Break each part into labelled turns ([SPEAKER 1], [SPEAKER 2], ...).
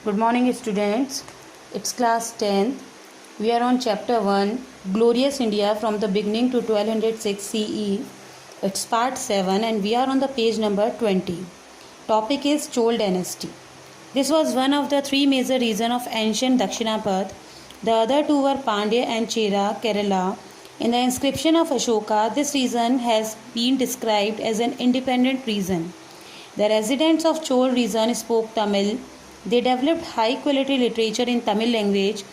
[SPEAKER 1] Good morning, students. It's class 10th. We are on chapter 1, Glorious India from the beginning to 1206 CE. It's part 7 and we are on the page number 20. Topic is Chol dynasty. This was one of the three major regions of ancient Dakshinapad. The other two were Pandya and Chera, Kerala. In the inscription of Ashoka, this region has been described as an independent region. The residents of Chol region spoke Tamil. They developed high quality literature in Tamil language.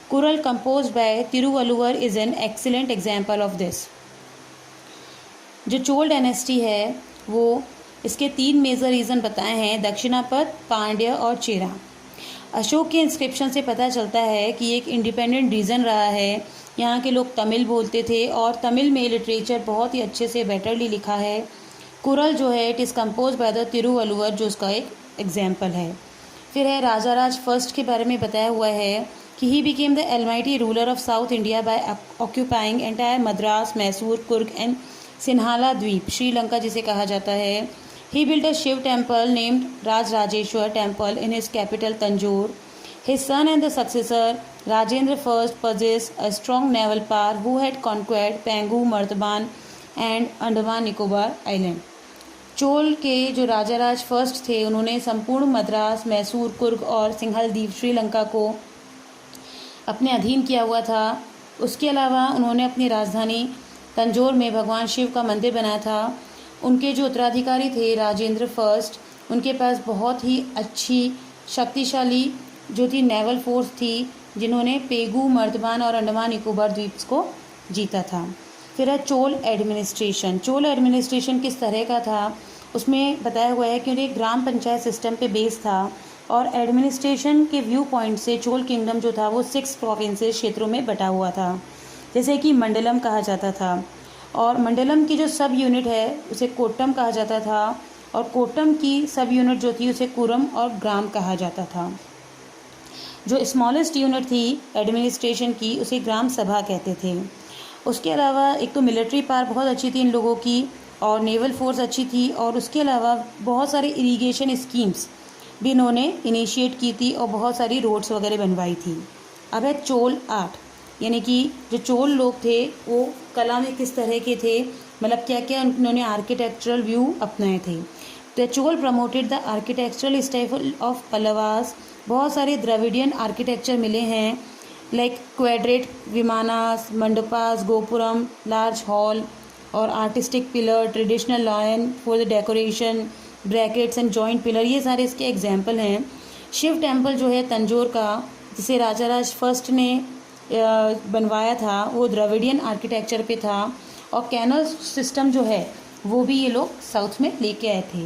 [SPEAKER 1] Kural composed by Tiruvalluvar is an excellent example of this. जो Chola dynasty है वो इसके तीन major reason बताए हैं, दक्षिणापद, पांड्य और चेरा. अशोक के inscription से पता चलता है कि एक इंडिपेंडेंट रीजन रहा है. यहाँ के लोग तमिल बोलते थे और तमिल में लिटरेचर बहुत ही अच्छे से बेटरली लिखा है. कुरल जो है it is compose by the Thiruvalluvar, जो उसका एक एग्जाम्पल है. फिर है राजा राज फर्स्ट के बारे में बताया हुआ है कि he became the almighty ruler of South India by occupying entire Madras, Mysore, Coorg and Sinhala द्वीप, श्रीलंका जिसे कहा जाता है. He build a Shiv temple named Rajarajeshwar temple in his capital Tanjore. His son and the successor Rajendra first possessed a strong naval power who had conquered Pegu, Martaban and Andaman Nicobar island. Chola के जो राजा राज first थे उन्होंने संपूर्ण मद्रास, मैसूर, कुर्ग और सिंघल द्वीप, श्रीलंका को अपने अधीन किया हुआ था. उसके अलावा उन्होंने अपनी राजधानी तंजौर में भगवान शिव का मंदिर बनाया था. उनके जो उत्तराधिकारी थे राजेंद्र फर्स्ट, उनके पास बहुत ही अच्छी शक्तिशाली जो थी नेवल फोर्स थी, जिन्होंने पेगू, मर्दबान और अंडमान निकोबार द्वीप को जीता था. फिर है चोल एडमिनिस्ट्रेशन. चोल एडमिनिस्ट्रेशन किस तरह का था उसमें बताया हुआ है कि ये ग्राम पंचायत सिस्टम पे बेस था और एडमिनिस्ट्रेशन के व्यू पॉइंट से चोल किंगडम जो था वो 6 प्रोविंसेस क्षेत्रों में बटा हुआ था, जैसे कि मंडलम कहा जाता था. और मंडलम की जो सब यूनिट है उसे कोट्टम कहा जाता था और कोट्टम की सब यूनिट जो थी उसे कुरम और ग्राम कहा जाता था. जो स्मॉलेस्ट यूनिट थी एडमिनिस्ट्रेशन की उसे ग्राम सभा कहते थे. उसके अलावा एक तो मिलिट्री पावर बहुत अच्छी थी इन लोगों की और नेवल फोर्स अच्छी थी और उसके अलावा बहुत सारे इरिगेशन स्कीम्स भी इन्होंने इनिशिएट की थी और बहुत सारी रोड्स वगैरह बनवाई थी. अब है चोल आर्ट, यानी कि जो चोल लोग थे वो कला में किस तरह के थे, मतलब क्या क्या उन्होंने आर्किटेक्चरल व्यू अपनाए थे. The Chola promoted the architectural style of Pallavas. बहुत सारे द्रविडियन आर्किटेक्चर मिले हैं like quadrate vimanas, mandapas, gopuram, large hall और artistic pillar, traditional lion for the decoration, brackets and joint pillar, ये सारे इसके एग्जाम्पल हैं. शिव टेम्पल जो है तंजौर का, जिसे राजा राज फर्स्ट ने बनवाया था, वो द्रविडियन आर्किटेक्चर पे था. और कैनल सिस्टम जो है वो भी ये लोग साउथ में लेके आए थे.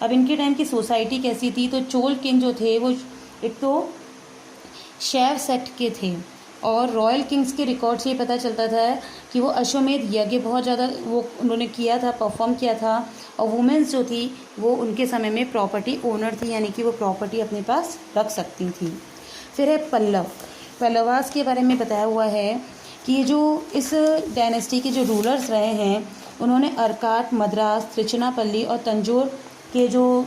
[SPEAKER 1] अब इनके टाइम की सोसाइटी कैसी थी, तो चोल किंग जो थे वो एक तो शैव सेक्ट के थे और रॉयल किंग्स के रिकॉर्ड से ये पता चलता था कि वो अश्वमेध यज्ञ बहुत ज़्यादा वो उन्होंने किया था, परफॉर्म किया था. और वुमेंस जो थी वो उनके समय में प्रॉपर्टी ओनर थी, यानी कि वो प्रॉपर्टी अपने पास रख सकती थी. फिर है पल्लव. पल्लवास के बारे में बताया हुआ है कि जो इस डायनेस्टी के जो रूलर्स रहे हैं उन्होंने अर्काट, मद्रास, त्रिचनापल्ली और तंजौर के जो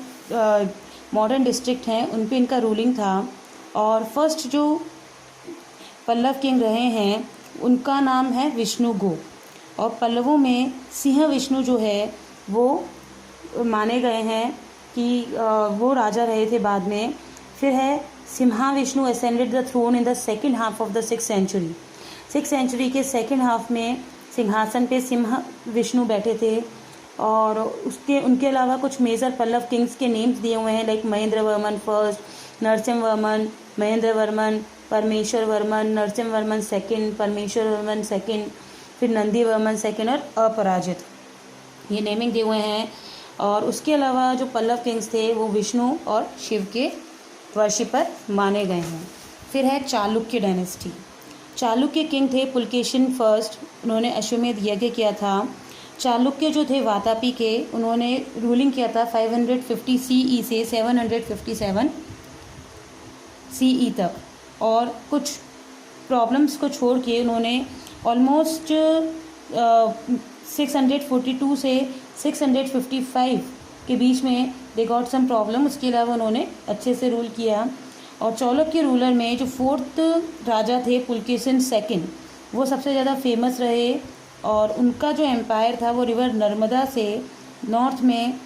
[SPEAKER 1] मॉडर्न डिस्ट्रिक्ट हैं उन पे इनका रूलिंग था. और फर्स्ट जो पल्लव किंग रहे हैं उनका नाम है विष्णुगुप्त. और पल्लवों में सिंह विष्णु जो है वो माने गए हैं कि वो राजा रहे थे बाद में. फिर है Simha Vishnu ascended the throne in the second half of the 6th century. 6th century के सेकेंड हाफ में सिंहासन पे सिम्हा विष्णु बैठे थे. और उनके अलावा कुछ मेजर पल्लव किंग्स के नेम्स दिए हुए हैं लाइक महेंद्र वर्मन फर्स्ट, नरसिम्हा वर्मन, महेंद्र वर्मन, परमेश्वर वर्मन, नरसिम्हा वर्मन सेकंड, परमेश्वर वर्मन सेकंड, फिर नंदी वर्मन सेकंड और अपराजित, ये नेमिंग दिए हुए हैं. और उसके अलावा जो पल्लव किंग्स थे वो विष्णु और शिव के वर्शिपर माने गए हैं. फिर है चालुक्य डायनेस्टी. चालुक्य किंग थे पुलकेशिन फर्स्ट, उन्होंने अश्वमेध यज्ञ किया था. चालुक्य जो थे वातापी के, उन्होंने रूलिंग किया था 550 CE से 757 CE तक. और कुछ प्रॉब्लम्स को छोड़ के उन्होंने ऑलमोस्ट 642 से 655 के बीच में दे गॉट सम प्रॉब्लम, उसके अलावा उन्होंने अच्छे से रूल किया. और चालुक्य रूलर में जो 4th राजा थे पुलकेशिन सेकंड, वो सबसे ज़्यादा फेमस रहे और उनका जो एम्पायर था वो रिवर नर्मदा से नॉर्थ में,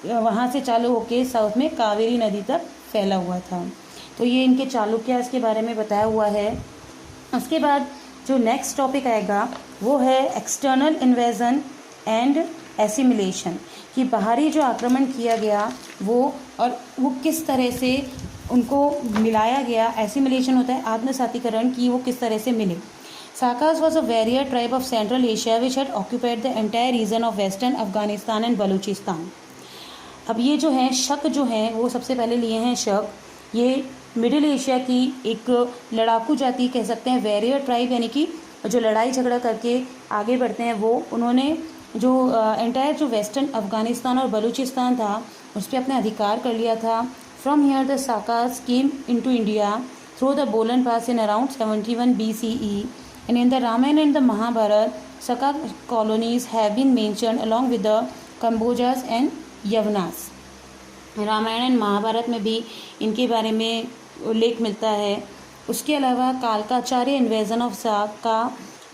[SPEAKER 1] वहाँ से चालू होके साउथ में कावेरी नदी तक फैला हुआ था। तो ये इनके चालुक्यास के बारे में बताया हुआ है। उसके बाद जो नेक्स्ट टॉपिक आएगा वो है एक्सटर्नल इन्वेजन एंड एसिमिलेशन, कि बाहरी जो आक्रमण किया गया वो किस तरह से उनको मिलाया गया। एसिमिलेशन होता है आत्मसातीकरण, की वो किस तरह से मिले। Sakas was a warrior tribe of Central Asia which had occupied the entire region of western Afghanistan and Baluchistan. अब ये जो है शक जो हैं वो सबसे पहले लिए हैं शक। ये मिडिल एशिया की एक लड़ाकू जाति कह सकते हैं, वेरियर ट्राइब, यानी कि जो लड़ाई झगड़ा करके आगे बढ़ते हैं वो। उन्होंने जो एंटायर जो वेस्टर्न अफगानिस्तान और बलूचिस्तान था उस पर अपने अधिकार कर लिया था। From here the Sakas came into India through the Bolan pass in around 71 BCE, and in the Ramayana and the Mahabharata, Saka colonies have been mentioned along with the Kambojas and Yavanas. Ramayana and Mahabharata में भी इनके बारे में उल्लेख मिलता है। उसके अलावा Kalakacharya invasion of Saka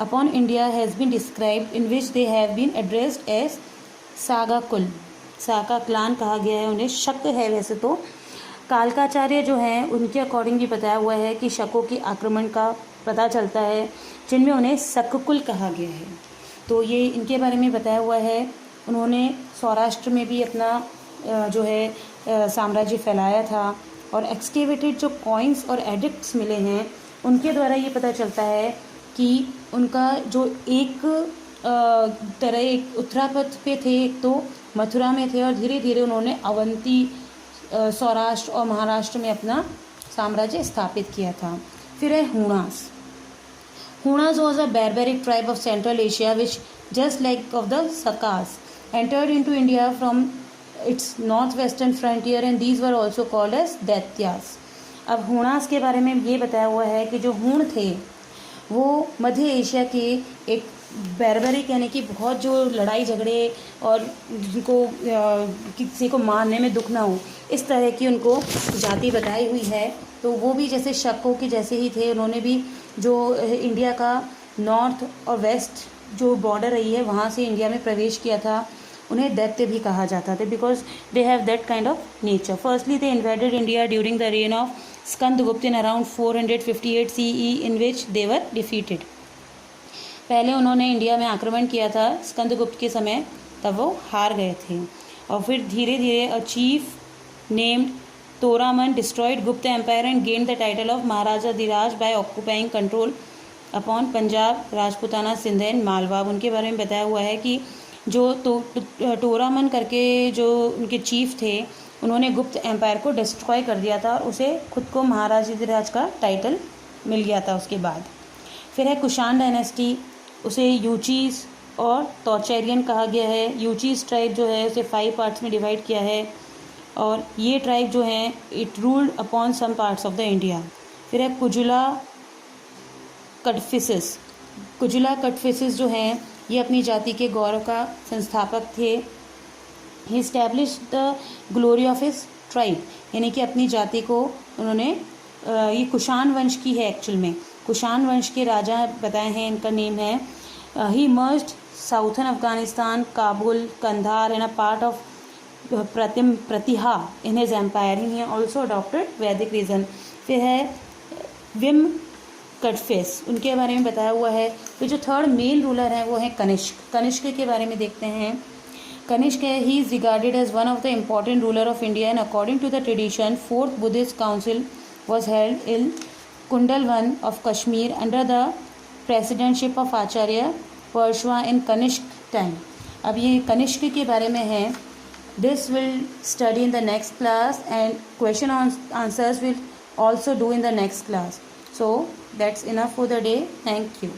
[SPEAKER 1] upon India has been described in which they have been addressed as Saga Kul. Saka clan कहा गया है उन्हें। शक है वैसे तो कालकाचार्य जो हैं उनके अकॉर्डिंग भी बताया हुआ है कि शकों के आक्रमण का पता चलता है, जिनमें उन्हें सककुल कहा गया है। तो ये इनके बारे में बताया हुआ है। उन्होंने सौराष्ट्र में भी अपना जो है साम्राज्य फैलाया था। और एक्सकेवेटेड जो कॉइन्स और एडिक्ट्स मिले हैं उनके द्वारा ये पता चलता है कि उनका जो एक तरह एक उत्तरापथ पे थे, एक तो मथुरा में थे और धीरे धीरे उन्होंने अवंती सौराष्ट्र और महाराष्ट्र में अपना साम्राज्य स्थापित किया था। फिर है Hunas. Hunas was a barbaric tribe of Central Asia which just like of the Sakas entered into India from its north western frontier and these were also called as Daityas. अब हुणास के बारे में ये बताया हुआ है कि जो हूण थे वो मध्य एशिया के एक बैरबेरिक, यानी कि बहुत जो लड़ाई झगड़े और जिनको किसी को मारने में दुख ना हो, इस तरह की उनको जाति बताई हुई है। तो वो भी जैसे शकों के जैसे ही थे। उन्होंने भी जो इंडिया का नॉर्थ और वेस्ट जो बॉर्डर रही है वहाँ से इंडिया में प्रवेश किया था। उन्हें दैत्य भी कहा जाता था because they have that kind of nature. Firstly they invaded India during the rain of Skandagupta in around 458 CE in which they were defeated. पहले उन्होंने इंडिया में आक्रमण किया था स्कंदगुप्त के समय, तब वो हार गए थे। और फिर धीरे धीरे a chief named Toramana destroyed Gupta empire and gain the title of Maharaja Dhiraj by occupying control upon Punjab, Rajputana, Sindh and Malwa. उनके बारे में बताया हुआ है कि जो तोरामन करके जो उनके चीफ थे उन्होंने गुप्त एम्पायर को डिस्ट्रॉय कर दिया था और उसे खुद को महाराजाधिराज का टाइटल मिल गया था उसके बाद। फिर है कुषाण डायनेस्टी। उसे यूचीज और तोचेरियन कहा गया है। यूचीज ट्राइब जो है उसे 5 पार्ट्स में डिवाइड किया है और ये ट्राइब जो है it ruled upon some parts of the India. फिर है कुजुला कटफिसिस। कुजुला कटफिसिस जो हैं ये अपनी जाति के गौरव का संस्थापक थे। He established the glory of his tribe, यानी कि अपनी जाति को उन्होंने ये कुषाण वंश की है एक्चुअल में। कुषाण वंश के राजा बताए हैं, इनका नेम है। He merged southern Afghanistan, Kabul, Kandahar and a part of Pratiha in his empire. He also adopted Vedic region. फिर है विम कटफिस, उनके बारे में बताया हुआ है। फिर जो थर्ड मेल रूलर हैं वो है कनिष्क। कनिष्क के बारे में देखते हैं। कनिष्क है, he is regarded as one of the important ruler of India and according to the tradition 4th Buddhist council was held in Kundalvan of Kashmir under the presidentship of Acharya Parshua in Kanishka time. अब ये कनिष्क के बारे में है। This will study in the next class and question answers will also do in the next class. So that's enough for the day. Thank you.